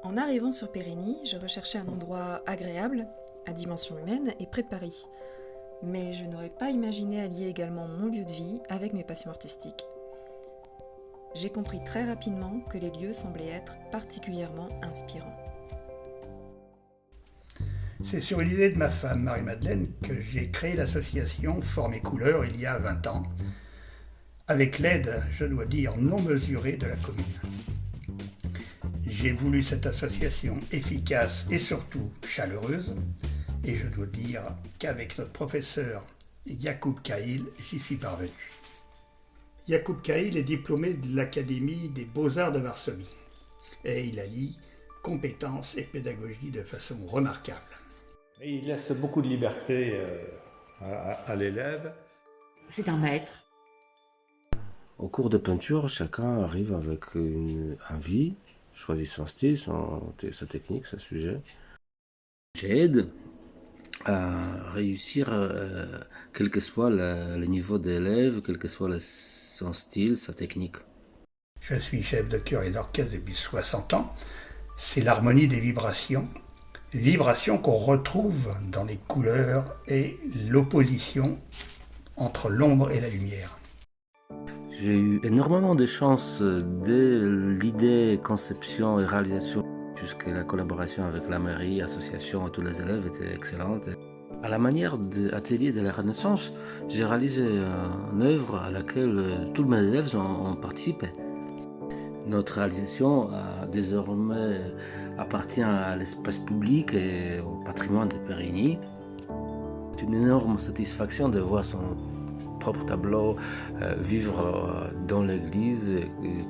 En arrivant sur Périgny, je recherchais un endroit agréable, à dimension humaine et près de Paris. Mais je n'aurais pas imaginé allier également mon lieu de vie avec mes passions artistiques. J'ai compris très rapidement que les lieux semblaient être particulièrement inspirants. C'est sur une idée de ma femme, Marie-Madeleine, que j'ai créé l'association Formes et Couleurs il y a 20 ans, avec l'aide, je dois dire, non mesurée de la commune. J'ai voulu cette association efficace et surtout chaleureuse, et je dois dire qu'avec notre professeur Yacoub Kahil, j'y suis parvenu. Yacoub Kahil est diplômé de l'Académie des Beaux-Arts de Varsovie, et il allie compétences et pédagogie de façon remarquable. Il laisse beaucoup de liberté à l'élève. C'est un maître. Au cours de peinture, chacun arrive avec une envie, choisit son style, sa technique, son sujet. J'aide à réussir, quel que soit le niveau de l'élève, quel que soit son style, sa technique. Je suis chef de chœur et d'orchestre depuis 60 ans. C'est l'harmonie des vibrations qu'on retrouve dans les couleurs et l'opposition entre l'ombre et la lumière. J'ai eu énormément de chance dès l'idée, conception et réalisation, puisque la collaboration avec la mairie, l'association et tous les élèves était excellente. À la manière de l'atelier de la Renaissance, j'ai réalisé une œuvre à laquelle tous mes élèves ont participé. Notre réalisation désormais appartient à l'espace public et au patrimoine de Périgny. C'est une énorme satisfaction de voir son propre tableau vivre dans l'église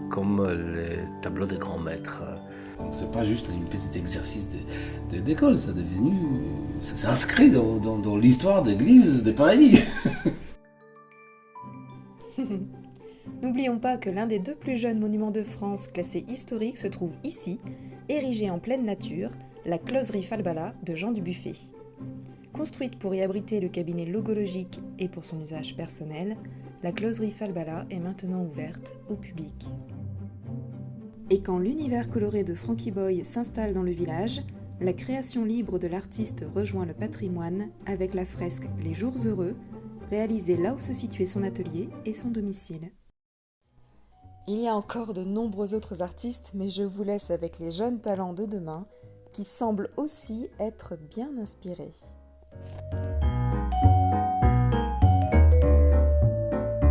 comme les tableaux des grands maîtres. Donc c'est pas juste un petit exercice d'école, ça s'inscrit dans l'histoire d'église de Périgny. N'oublions pas que l'un des 2 plus jeunes monuments de France classés historiques se trouve ici, érigé en pleine nature, la closerie Falbala de Jean Dubuffet. Construite pour y abriter le cabinet logologique et pour son usage personnel, la closerie Falbala est maintenant ouverte au public. Et quand l'univers coloré de Frankie Boy s'installe dans le village, la création libre de l'artiste rejoint le patrimoine avec la fresque Les Jours Heureux, réalisée là où se situait son atelier et son domicile. Il y a encore de nombreux autres artistes, mais je vous laisse avec les jeunes talents de demain qui semblent aussi être bien inspirés.